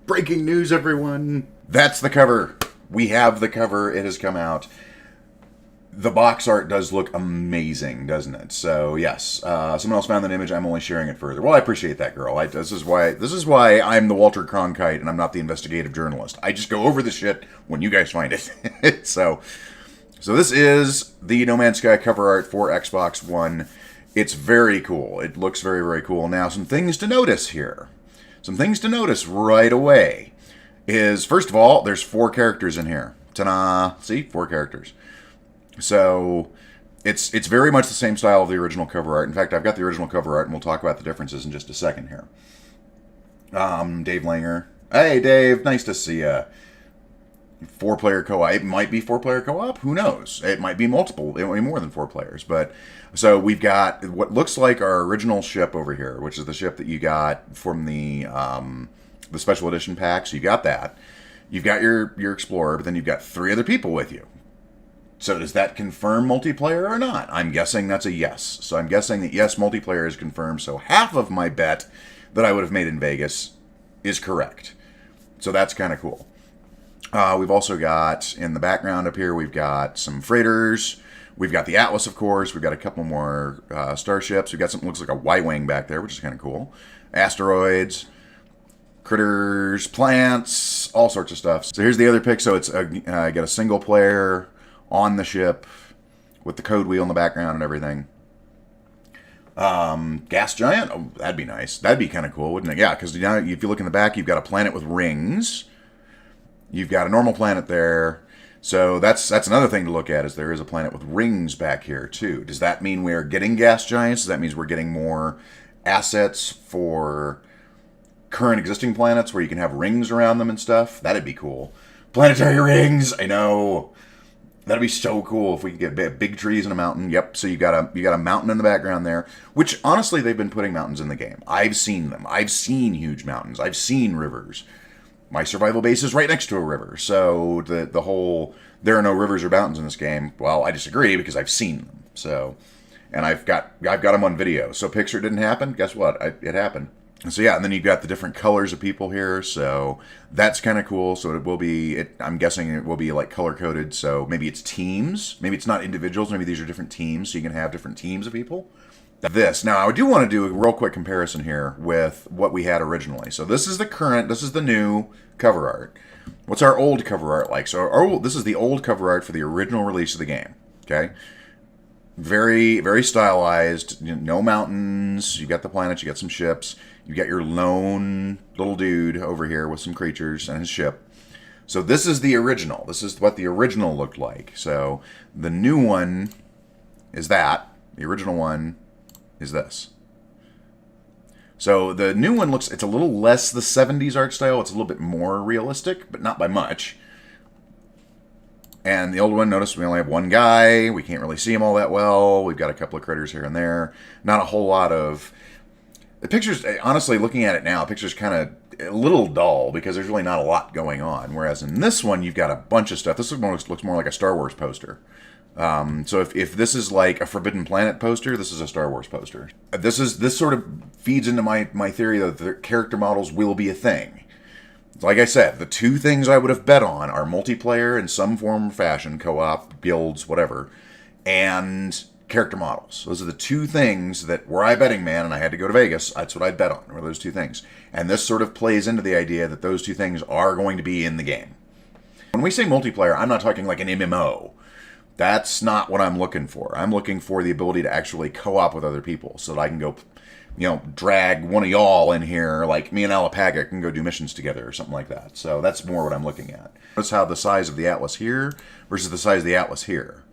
Breaking news, everyone. That's the cover. We have the cover. It has come out. The box art does look amazing, doesn't it? So yes, someone else found that image. I'm only sharing it further. Well, I appreciate that, girl. This is why I'm the Walter Cronkite and I'm not the investigative journalist. I just go over the shit when you guys find it. So this is the No Man's Sky cover art for Xbox One. It's very cool. It looks very, very cool. Now, some things to notice here. Some things to notice right away is, first of all, there's 4 characters in here. Ta-da! See? 4 characters. So it's very much the same style of the original cover art. In fact, I've got the original cover art, and we'll talk about the differences in just a second here. Dave Langer. Hey, Dave. Nice to see you. 4-player co-op. It might be 4-player co-op. Who knows? It might be multiple. It might be more than 4 players. But so we've got what looks like our original ship over here, which is the ship that you got from the special edition pack. So you got that. You've got your explorer, but then you've got 3 other people with you. So does that confirm multiplayer or not? I'm guessing that's a yes. So I'm guessing that yes, multiplayer is confirmed. So half of my bet that I would have made in Vegas is correct. So that's kind of cool. We've also got, in the background up here, we've got some freighters. We've got the Atlas, of course. We've got a couple more starships. We've got something that looks like a Y-wing back there, which is kind of cool. Asteroids, critters, plants, all sorts of stuff. So here's the other pic. So it's got a single player on the ship with the code wheel in the background and everything. Gas giant? Oh, that'd be nice. That'd be kind of cool, wouldn't it? Yeah, because if you look in the back, you've got a planet with rings. You've got a normal planet there. So that's another thing to look at, is there is a planet with rings back here too. Does that mean we're getting gas giants? Does that mean we're getting more assets for current existing planets where you can have rings around them and stuff? That'd be cool. Planetary rings! I know! That'd be so cool if we could get big trees in a mountain. Yep, so you got a mountain in the background there, which honestly they've been putting mountains in the game. I've seen them. I've seen huge mountains. I've seen rivers. My survival base is right next to a river. So the whole there are no rivers or mountains in this game, well, I disagree because I've seen them. So, and I've got them on video. So picture didn't happen. Guess what? It happened. So yeah, and then you've got the different colors of people here, so that's kind of cool. So it will be, I'm guessing it will be like color-coded, so maybe it's teams, maybe it's not individuals, maybe these are different teams, so you can have different teams of people. Now I do want to do a real quick comparison here with what we had originally. So this is the new cover art. What's our old cover art like? So this is the old cover art for the original release of the game, okay? Very, very stylized, no mountains, you got the planets, you got some ships, you got your lone little dude over here with some creatures and his ship. So this is the original. This is what the original looked like. So the new one is that. The original one is this. So the new one it's a little less the 70s art style. It's a little bit more realistic, but not by much. And the old one, notice we only have one guy. We can't really see him all that well. We've got a couple of critters here and there. Not a whole lot of... The picture's, honestly, looking at it now, the picture's kind of a little dull because there's really not a lot going on. Whereas in this one, you've got a bunch of stuff. This looks more like a Star Wars poster. So if this is like a Forbidden Planet poster, this is a Star Wars poster. This sort of feeds into my theory that the character models will be a thing. Like I said, the 2 things I would have bet on are multiplayer in some form or fashion, co-op, guilds, whatever, and character models. Those are the 2 things that, were I a betting man and I had to go to Vegas, that's what I'd bet on, were those 2 things. And this sort of plays into the idea that those 2 things are going to be in the game. When we say multiplayer, I'm not talking like an MMO. That's not what I'm looking for. I'm looking for the ability to actually co-op with other people so that I can go, drag one of y'all in here, like me and Alapaga can go do missions together or something like that. So that's more what I'm looking at. Notice how the size of the Atlas here versus the size of the Atlas here.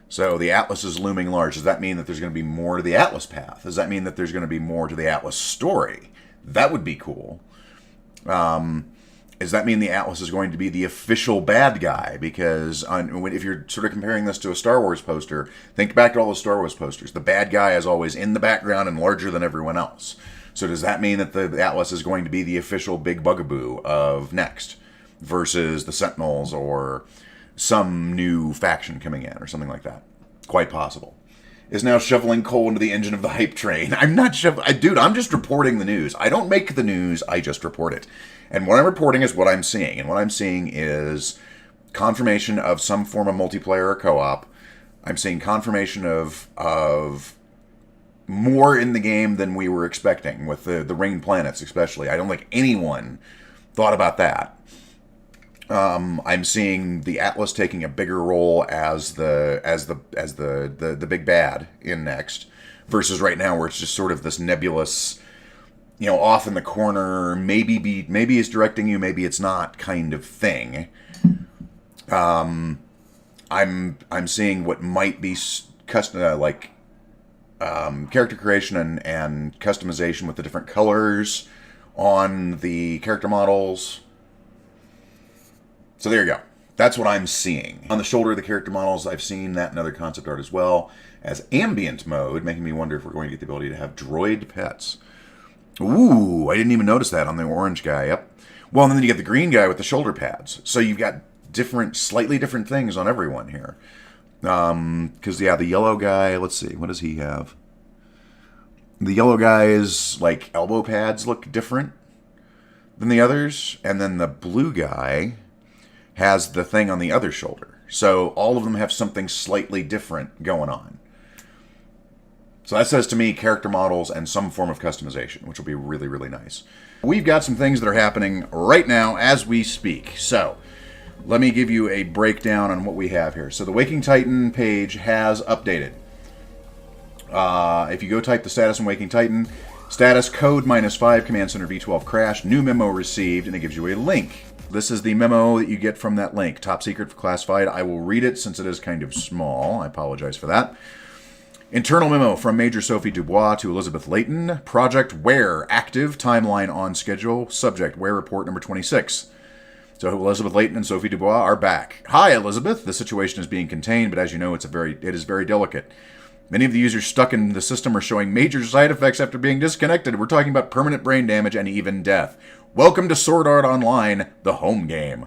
So the Atlas is looming large. Does that mean that there's going to be more to the Atlas path? Does that mean that there's going to be more to the Atlas story? That would be cool. Does that mean the Atlas is going to be the official bad guy? Because if you're sort of comparing this to a Star Wars poster, think back to all the Star Wars posters. The bad guy is always in the background and larger than everyone else. So does that mean that the Atlas is going to be the official big bugaboo of Next versus the Sentinels or some new faction coming in or something like that? Quite possible. is now shoveling coal into the engine of the hype train. I'm not dude, I'm just reporting the news. I don't make the news, I just report it. And what I'm reporting is what I'm seeing. And what I'm seeing is confirmation of some form of multiplayer or co-op. I'm seeing confirmation of more in the game than we were expecting, with the ringed planets especially. I don't think anyone thought about that. I'm seeing the Atlas taking a bigger role as the big bad in Next, versus right now where it's just sort of this nebulous, off in the corner, maybe it's directing you, maybe it's not kind of thing. I'm seeing what might be character creation and customization with the different colors on the character models. So there you go. That's what I'm seeing. On the shoulder of the character models, I've seen that in other concept art as well as ambient mode, making me wonder if we're going to get the ability to have droid pets. Ooh, I didn't even notice that on the orange guy. Yep. Well, and then you get the green guy with the shoulder pads. So you've got slightly different things on everyone here. Because, the yellow guy, let's see, what does he have? The yellow guy's, elbow pads look different than the others. And then the blue guy has the thing on the other shoulder. So all of them have something slightly different going on. So that says to me character models and some form of customization, which will be really, really nice. We've got some things that are happening right now as we speak. So let me give you a breakdown on what we have here. So the Waking Titan page has updated. If you go type the status in Waking Titan, status code -5, Command Center V12 crash, new memo received, and it gives you a link. This is the memo that you get from that link. Top secret for classified. I will read it since it is kind of small. I apologize for that. Internal memo from Major Sophie Dubois to Elizabeth Layton. Project Where active. Timeline on schedule. Subject Where report number 26. So Elizabeth Layton and Sophie Dubois are back. Hi, Elizabeth. The situation is being contained, but as you know, it is very delicate. Many of the users stuck in the system are showing major side effects after being disconnected. We're talking about permanent brain damage and even death. Welcome to Sword Art Online, the home game.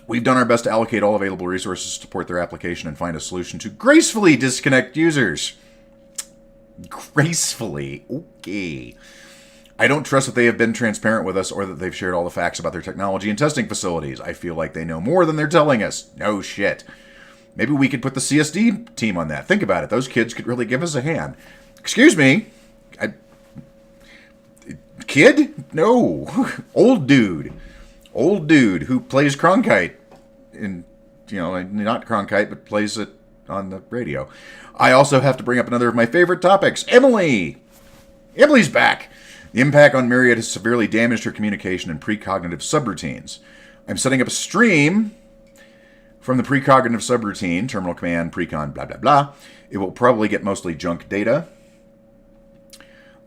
We've done our best to allocate all available resources to support their application and find a solution to gracefully disconnect users. Gracefully? Okay. I don't trust that they have been transparent with us or that they've shared all the facts about their technology and testing facilities. I feel like they know more than they're telling us. No shit. Maybe we could put the CSD team on that. Think about it. Those kids could really give us a hand. Excuse me. Kid? No. Old dude who plays Cronkite. Not Cronkite, but plays it on the radio. I also have to bring up another of my favorite topics. Emily! Emily's back! The impact on Myriad has severely damaged her communication and precognitive subroutines. I'm setting up a stream from the precognitive subroutine, terminal command, precon, blah, blah, blah. It will probably get mostly junk data.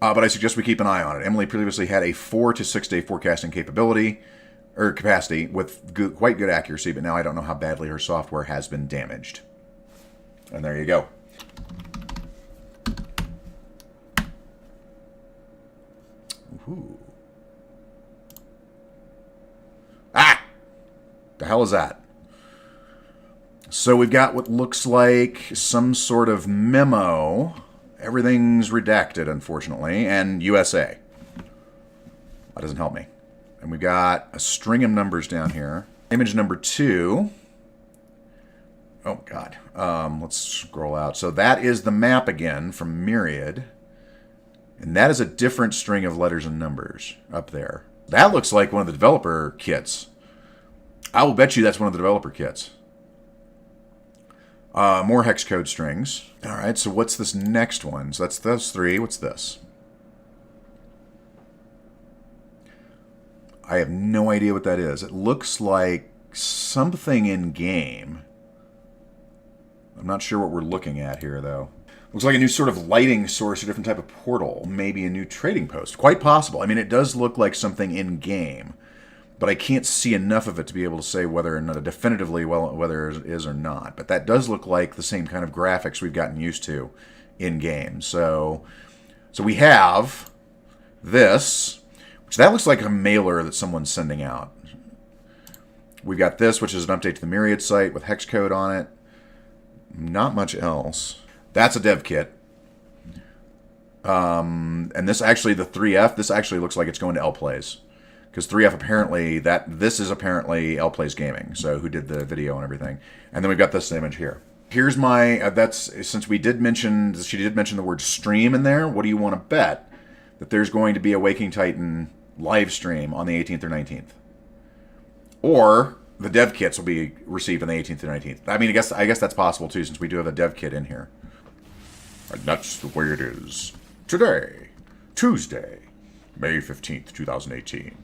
But I suggest we keep an eye on it. Emily previously had a 4 to 6 day forecasting capacity with quite good accuracy, but now I don't know how badly her software has been damaged. And there you go. Ooh. Ah! The hell is that? So we've got what looks like some sort of memo. Everything's redacted, unfortunately, and USA. That doesn't help me. And we've got a string of numbers down here. Image number 2. Oh, God. Let's scroll out. So that is the map again from Myriad. And that is a different string of letters and numbers up there. That looks like one of the developer kits. I will bet you that's one of the developer kits. More hex code strings. All right, so what's this next one? So that's those 3. What's this? I have no idea what that is. It looks like something in game. I'm not sure what we're looking at here, though. Looks like a new sort of lighting source, a different type of portal. Maybe a new trading post. Quite possible. I mean, it does look like something in game. But I can't see enough of it to be able to say whether or not definitively whether it is or not. But that does look like the same kind of graphics we've gotten used to in game. So we have this, which that looks like a mailer that someone's sending out. We've got this, which is an update to the Myriad site with hex code on it. Not much else. That's a dev kit. And this actually, the 3F, this actually looks like it's going to L Plays. Because 3F apparently, this is apparently L Plays Gaming, so who did the video and everything. And then we've got this image here. Here's my, since she did mention the word stream in there, what do you want to bet? That there's going to be a Waking Titan live stream on the 18th or 19th. Or the dev kits will be received on the 18th or 19th. I mean, I guess that's possible too, since we do have a dev kit in here. And that's the way it is. Today, Tuesday, May 15th, 2018.